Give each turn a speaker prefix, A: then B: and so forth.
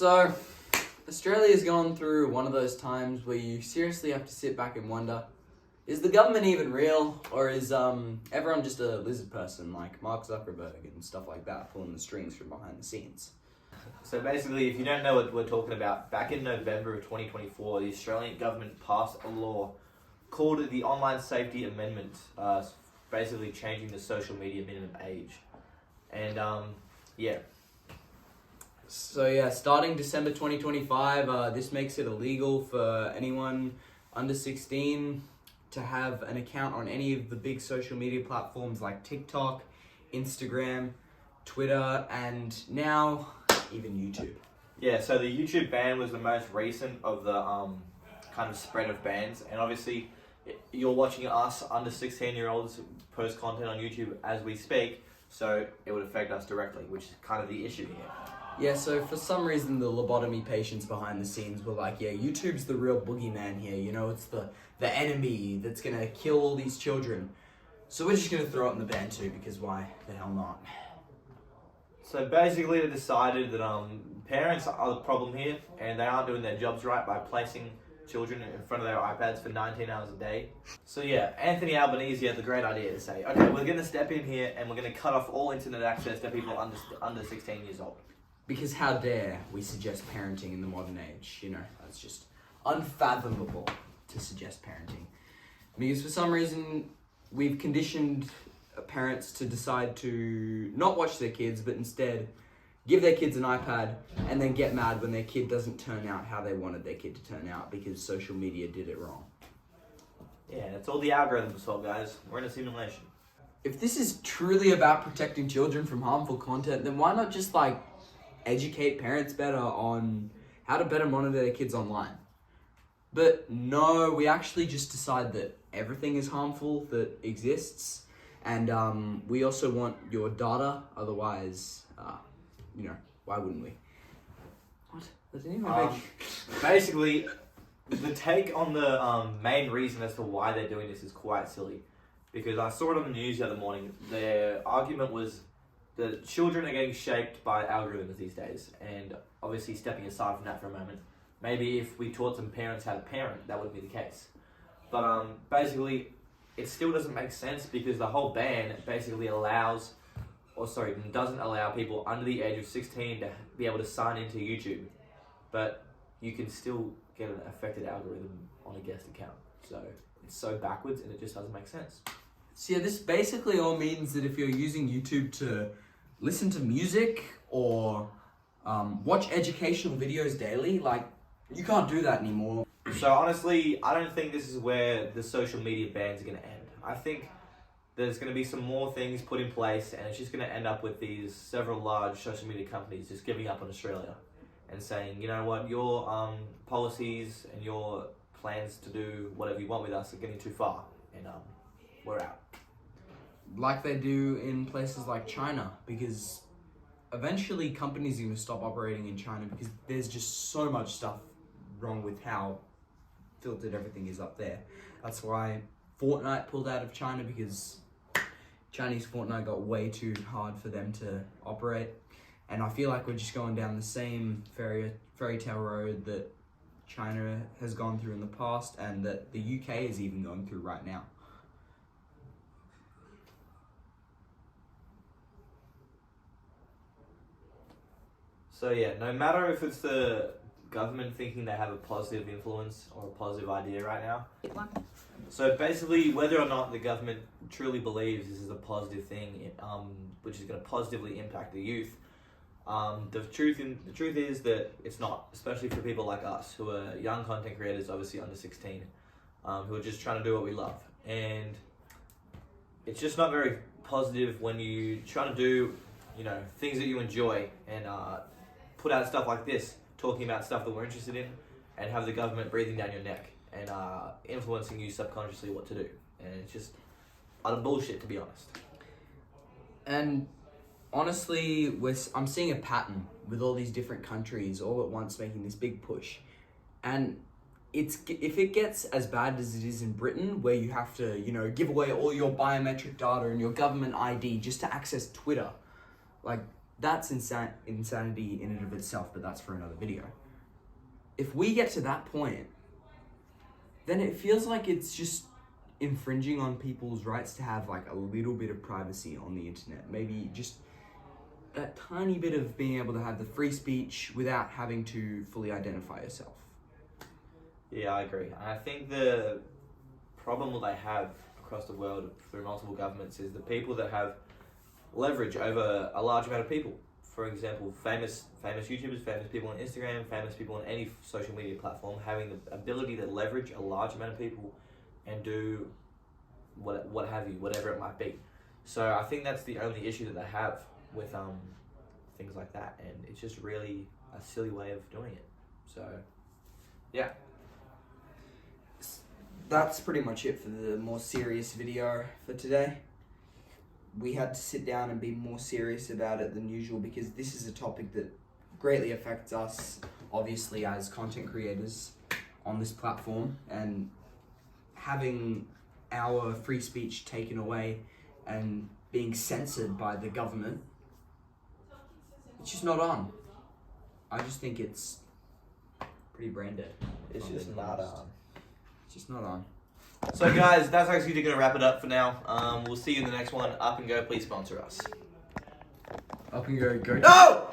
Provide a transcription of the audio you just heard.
A: So, Australia's gone through one of those times where you seriously have to sit back and wonder, is the government even real? Or is everyone just a lizard person like Mark Zuckerberg and stuff like that, pulling the strings from behind the scenes?
B: So basically, if you don't know what we're talking about, back in November of 2024, the Australian government passed a law called the Online Safety Amendment, basically changing the social media minimum age. And yeah.
A: So yeah, starting December 2025, this makes it illegal for anyone under 16 to have an account on any of the big social media platforms like TikTok, Instagram, Twitter, and now even YouTube.
B: Yeah, so the YouTube ban was the most recent of the kind of spread of bans, and obviously you're watching us under 16-year-olds post content on YouTube as we speak, so it would affect us directly, which is kind of the issue here.
A: Yeah, so for some reason the lobotomy patients behind the scenes were like, yeah, YouTube's the real boogeyman here, you know, it's the enemy that's gonna kill all these children. So we're just gonna throw it in the ban too, because why the hell not?
B: So basically they decided that parents are the problem here, and they aren't doing their jobs right by placing children in front of their iPads for 19 hours a day. So yeah, Anthony Albanese had the great idea to say, okay, we're gonna step in here and we're gonna cut off all internet access to people under 16 years old.
A: Because how dare we suggest parenting in the modern age, you know, that's just unfathomable to suggest parenting. Because for some reason, we've conditioned parents to decide to not watch their kids, but instead give their kids an iPad and then get mad when their kid doesn't turn out how they wanted their kid to turn out because social media did it wrong.
B: Yeah, it's all the algorithms' fault, guys. We're in a simulation.
A: If this is truly about protecting children from harmful content, then why not just educate parents better on how to better monitor their kids online? But no, we actually just decide that everything is harmful that exists, and we also want your data, otherwise, why wouldn't we? What? That didn't even make...
B: Basically, the take on the main reason as to why they're doing this is quite silly, because I saw it on the news the other morning. Their argument was that children are getting shaped by algorithms these days, and obviously stepping aside from that for a moment, maybe if we taught some parents how to parent, that would be the case. But basically, it still doesn't make sense because the whole ban basically doesn't allow people under the age of 16 to be able to sign into YouTube, but you can still get an affected algorithm on a guest account. So it's so backwards and it just doesn't make sense.
A: So yeah, this basically all means that if you're using YouTube to listen to music or watch educational videos daily, you can't do that anymore.
B: So honestly, I don't think this is where the social media bans are going to end. I think there's going to be some more things put in place, and it's just going to end up with these several large social media companies just giving up on Australia and saying, you know what, your policies and your plans to do whatever you want with us are getting too far, and we're out.
A: Like they do in places like China, because eventually companies are going to stop operating in China because there's just so much stuff wrong with how filtered everything is up there. That's why Fortnite pulled out of China, because Chinese Fortnite got way too hard for them to operate. And I feel like we're just going down the same fairy tale road that China has gone through in the past, and that the UK is even going through right now.
B: So yeah, no matter if it's the government thinking they have a positive influence or a positive idea right now. So basically, whether or not the government truly believes this is a positive thing, which is going to positively impact the youth, the truth is that it's not, especially for people like us who are young content creators, obviously under 16, who are just trying to do what we love. And it's just not very positive when you try to do, things that you enjoy and put out stuff like this, talking about stuff that we're interested in, and have the government breathing down your neck and influencing you subconsciously what to do. And it's just utter bullshit, to be honest.
A: And honestly, I'm seeing a pattern with all these different countries all at once making this big push. And if it gets as bad as it is in Britain, where you have to, give away all your biometric data and your government ID just to access Twitter, that's insanity in and of itself, but that's for another video. If we get to that point, then it feels like it's just infringing on people's rights to have like a little bit of privacy on the internet. Maybe just a tiny bit of being able to have the free speech without having to fully identify yourself.
B: Yeah, I agree. I think the problem that they have across the world through multiple governments is the people that have leverage over a large amount of people. For example, famous YouTubers, famous people on Instagram, famous people on any social media platform, having the ability to leverage a large amount of people and do what have you, whatever it might be. So I think that's the only issue that they have with things like that, and it's just really a silly way of doing it. So yeah.
A: That's pretty much it for the more serious video for today. We had to sit down and be more serious about it than usual because this is a topic that greatly affects us, obviously, as content creators on this platform, and having our free speech taken away and being censored by the government, it's just not on. I just think it's pretty brain dead.
B: It's just not on.
A: It's just not on.
B: So guys, that's actually going to wrap it up for now. We'll see you in the next one. Up and Go, please sponsor us.
A: Up and go.
B: No!